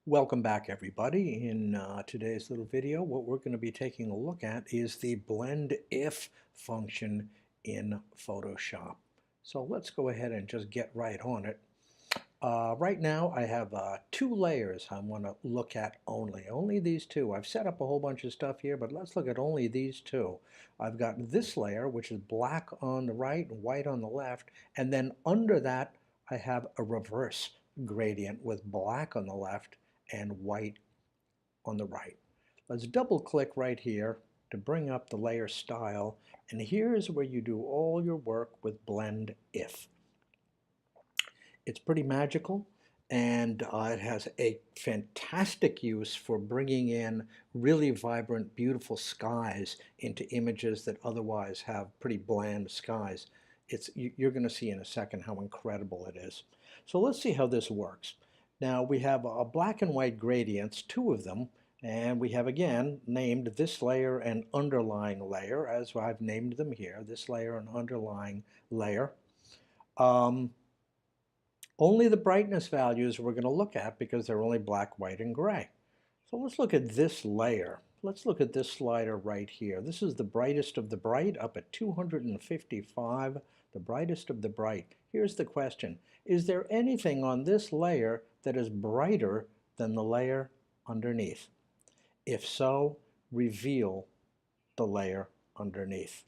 Welcome back, everybody. In today's little video, what we're going to be taking a look at is the blend if function in Photoshop. So let's go ahead and just get right on it. Right now, I have two layers I want to look at only these two. I've set up a whole bunch of stuff here, but let's look at only these two. I've got this layer, which is black on the right and white on the left, and then under that, I have a reverse gradient with black on the left and white on the right. Let's double click right here to bring up the layer style, and here's where you do all your work with blend if. It's pretty magical, and it has a fantastic use for bringing in really vibrant, beautiful skies into images that otherwise have pretty bland skies. You're going to see in a second how incredible it is. So let's see how this works. Now we have black and white gradients, two of them, and we have again named this layer and underlying layer, as I've named them here, this layer and underlying layer. Only the brightness values we're going to look at because they're only black, white, and gray. So let's look at this layer. Let's look at this slider right here. This is the brightest of the bright up at 255, the brightest of the bright. Here's the question. Is there anything on this layer that is brighter than the layer underneath? If so, reveal the layer underneath.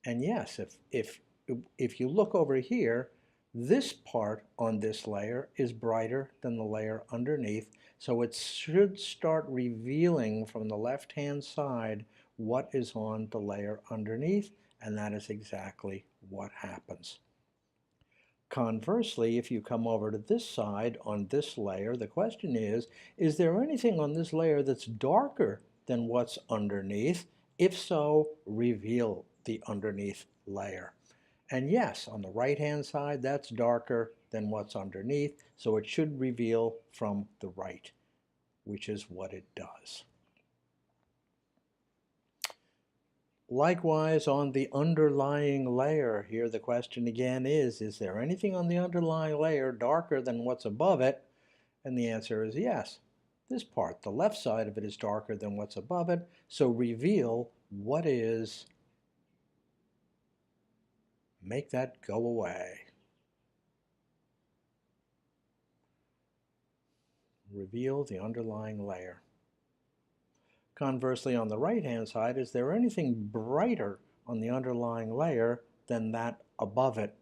And yes, if you look over here, this part on this layer is brighter than the layer underneath, so it should start revealing from the left-hand side what is on the layer underneath, and that is exactly what happens. Conversely, if you come over to this side on this layer, the question is there anything on this layer that's darker than what's underneath? If so, reveal the underneath layer. And yes, on the right-hand side, that's darker than what's underneath, so it should reveal from the right, which is what it does. Likewise, on the underlying layer, here the question again is there anything on the underlying layer darker than what's above it? And the answer is yes. This part, the left side of it, is darker than what's above it, so reveal what is. Make that go away. Reveal the underlying layer. Conversely, on the right-hand side, is there anything brighter on the underlying layer than that above it?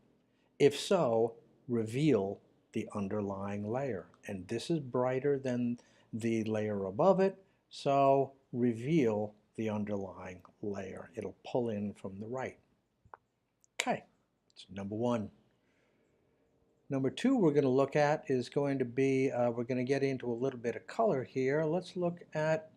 If so, reveal the underlying layer. And this is brighter than the layer above it, so reveal the underlying layer. It'll pull in from the right. Okay, that's number one. Number two we're going to look at is going to be, we're going to get into a little bit of color here. Let's look at,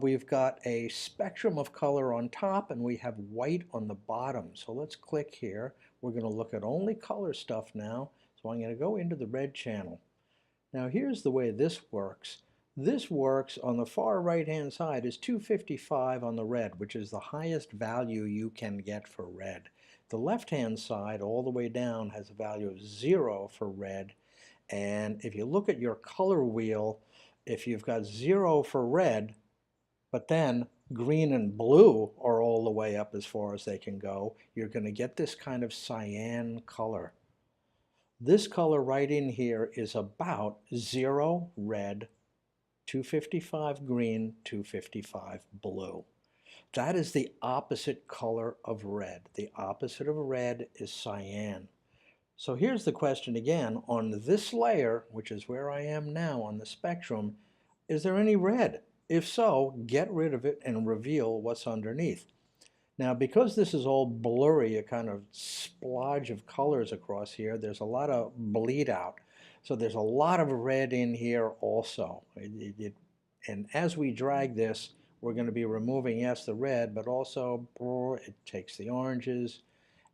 we've got a spectrum of color on top and we have white on the bottom. So let's click here. We're going to look at only color stuff now. So I'm going to go into the red channel. Now here's the way this works. This works on the far right hand side is 255 on the red, which is the highest value you can get for red. The left hand side all the way down has a value of 0 for red, and if you look at your color wheel, if you've got 0 for red, but then green and blue are all the way up as far as they can go, you're going to get this kind of cyan color. This color right in here is about 0 red, 255 green, 255 blue. That is the opposite color of red. The opposite of red is cyan. So here's the question again. On this layer, which is where I am now on the spectrum, is there any red? If so, get rid of it and reveal what's underneath. Now, because this is all blurry, a kind of splodge of colors across here, there's a lot of bleed out. So there's a lot of red in here also. And as we drag this, we're going to be removing, yes, the red, but also it takes the oranges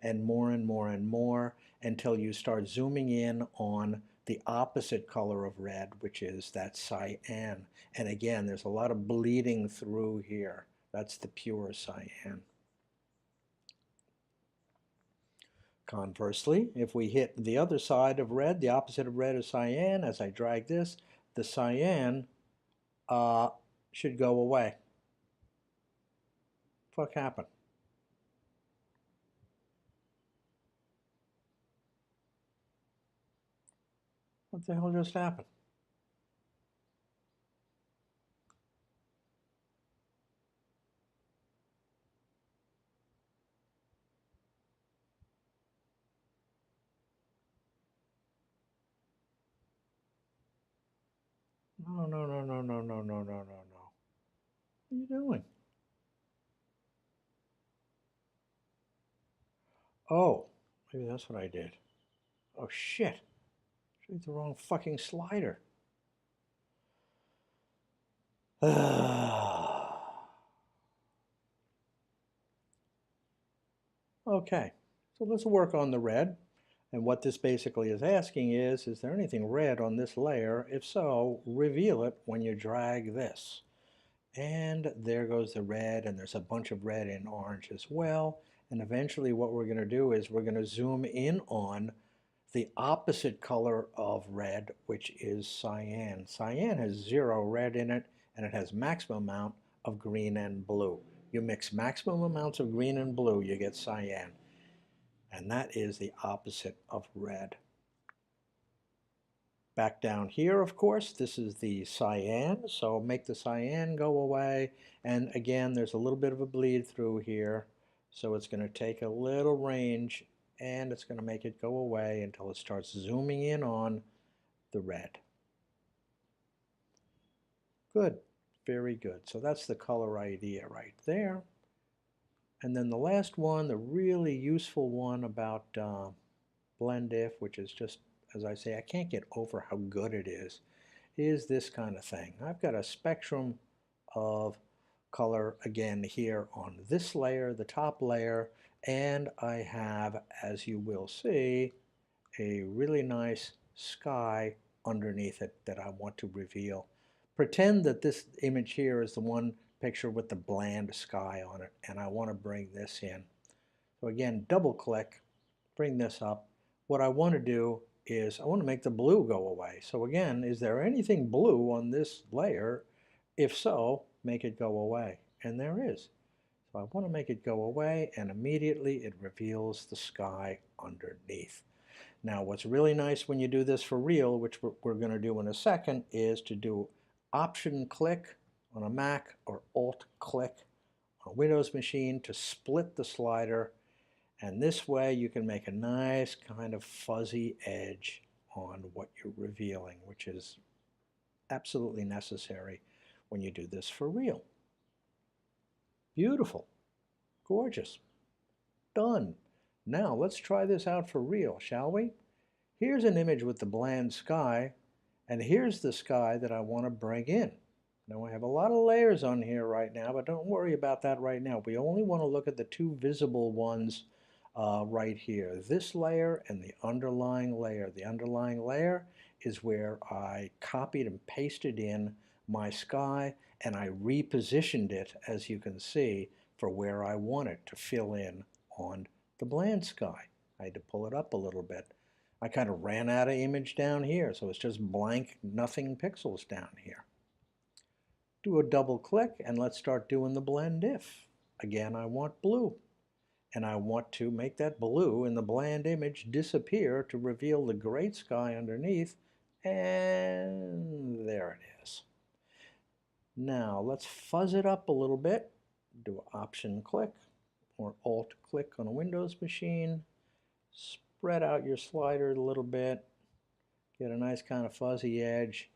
and more and more and more until you start zooming in on the opposite color of red, which is that cyan. And again, there's a lot of bleeding through here. That's the pure cyan. Conversely, if we hit the other side of red, the opposite of red is cyan, as I drag this, the cyan should go away. Fuck happened? What the hell just happened? No, no, no, no, no, no, no, no, no, no. What are you doing? Oh, maybe that's what I did. Oh shit. Chose the wrong fucking slider. Okay, so let's work on the red. And what this basically is asking is there anything red on this layer? If so, reveal it when you drag this. And there goes the red, and there's a bunch of red and orange as well. And eventually what we're going to do is we're going to zoom in on the opposite color of red, which is cyan. Cyan has 0 red in it, and it has maximum amount of green and blue. You mix maximum amounts of green and blue, you get cyan. And that is the opposite of red. Back down here, of course, this is the cyan, so make the cyan go away. And again, there's a little bit of a bleed through here, so it's going to take a little range and it's going to make it go away until it starts zooming in on the red. Good, very good. So that's the color idea right there. And then the last one, the really useful one about blend if, which is just, as I say, I can't get over how good it is this kind of thing. I've got a spectrum of color again here on this layer, the top layer, and I have, as you will see, a really nice sky underneath it that I want to reveal. Pretend that this image here is the one picture with the bland sky on it, and I want to bring this in. So again, double click, bring this up. What I want to do is I want to make the blue go away. So again, is there anything blue on this layer? If so, make it go away. And there is. So I want to make it go away, and immediately it reveals the sky underneath. Now, what's really nice when you do this for real, which we're going to do in a second, is to do Option click on a Mac or Alt click on a Windows machine to split the slider. And this way you can make a nice kind of fuzzy edge on what you're revealing, which is absolutely necessary when you do this for real. Beautiful. Gorgeous. Done. Now let's try this out for real, shall we? Here's an image with the bland sky, and here's the sky that I want to bring in. Now I have a lot of layers on here right now, but don't worry about that right now. We only want to look at the two visible ones right here. This layer and the underlying layer. The underlying layer is where I copied and pasted in my sky, and I repositioned it, as you can see, for where I want it to fill in on the bland sky. I had to pull it up a little bit. I kind of ran out of image down here, so it's just blank, nothing pixels down here. Do a double click and let's start doing the blend if. Again, I want blue. And I want to make that blue in the bland image disappear to reveal the great sky underneath. And there it is. Now let's fuzz it up a little bit. Do an Option click or Alt click on a Windows machine. Spread out your slider a little bit. Get a nice kind of fuzzy edge.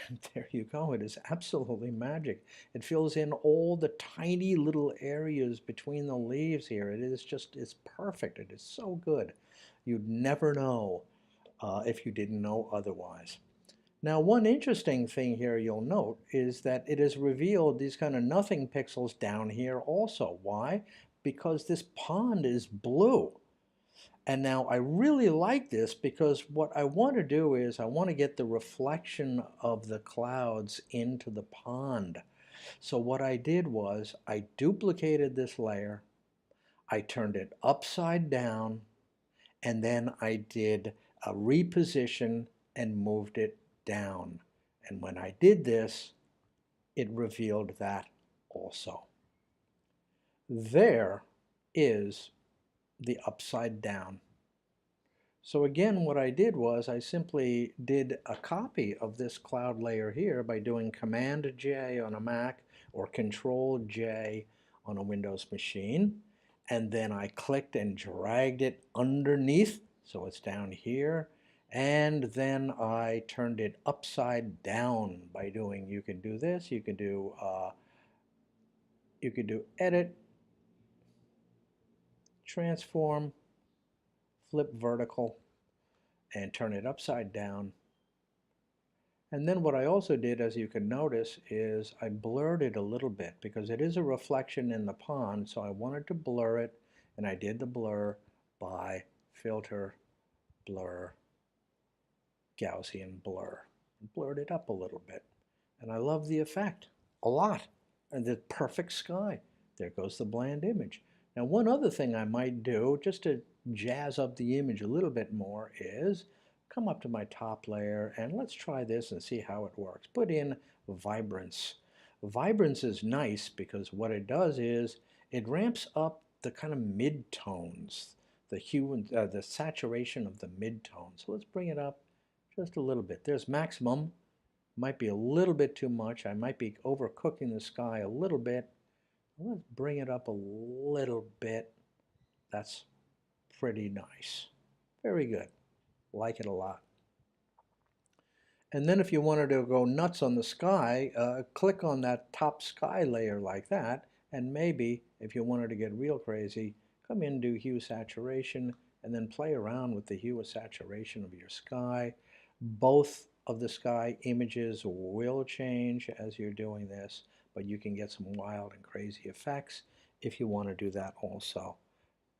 And there you go. It is absolutely magic. It fills in all the tiny little areas between the leaves here. It is just, it's perfect. It is so good. You'd never know if you didn't know otherwise. Now, one interesting thing here you'll note is that it has revealed these kind of nothing pixels down here also. Why? Because this pond is blue. And now I really like this because what I want to do is I want to get the reflection of the clouds into the pond. So what I did was I duplicated this layer, I turned it upside down, and then I did a reposition and moved it down. And when I did this, it revealed that also. There is the upside down. So again, what I did was I simply did a copy of this cloud layer here by doing Command J on a Mac or Control J on a Windows machine. And then I clicked and dragged it underneath, so it's down here. And then I turned it upside down by doing, you can do this, you can do Edit, Transform, Flip Vertical, and turn it upside down. And then what I also did, as you can notice, is I blurred it a little bit because it is a reflection in the pond, so I wanted to blur it, and I did the blur by Filter, Blur, Gaussian Blur. Blurred it up a little bit. And I love the effect a lot. And the perfect sky. There goes the bland image. Now one other thing I might do, just to jazz up the image a little bit more, is come up to my top layer and let's try this and see how it works. Put in vibrance. Vibrance is nice because what it does is it ramps up the kind of mid-tones, the hue and the saturation of the mid-tones. So let's bring it up just a little bit. There's maximum. Might be a little bit too much. I might be overcooking the sky a little bit. Let's bring it up a little bit. That's pretty nice. Very good. Like it a lot. And then if you wanted to go nuts on the sky, click on that top sky layer like that, and maybe if you wanted to get real crazy, come in, do hue saturation, and then play around with the hue of saturation of your sky. Both of the sky images will change as you're doing this, but you can get some wild and crazy effects if you want to do that also.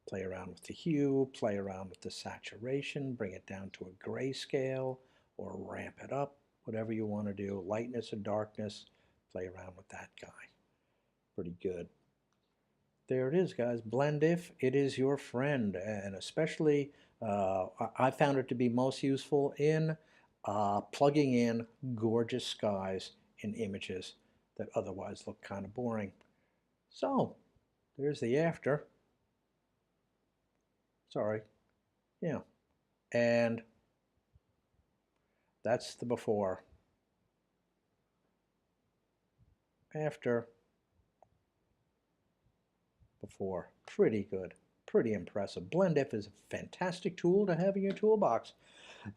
Play around with the hue, play around with the saturation, bring it down to a grayscale, or ramp it up, whatever you want to do. Lightness or darkness, play around with that guy. Pretty good. There it is, guys. Blendif, it is your friend, and especially I found it to be most useful in plugging in gorgeous skies in images that otherwise look kind of boring. So, there's the after. Sorry. Yeah. And that's the before. After. Before. Pretty good. Pretty impressive. Blendif is a fantastic tool to have in your toolbox.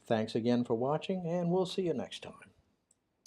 Thanks again for watching, and we'll see you next time.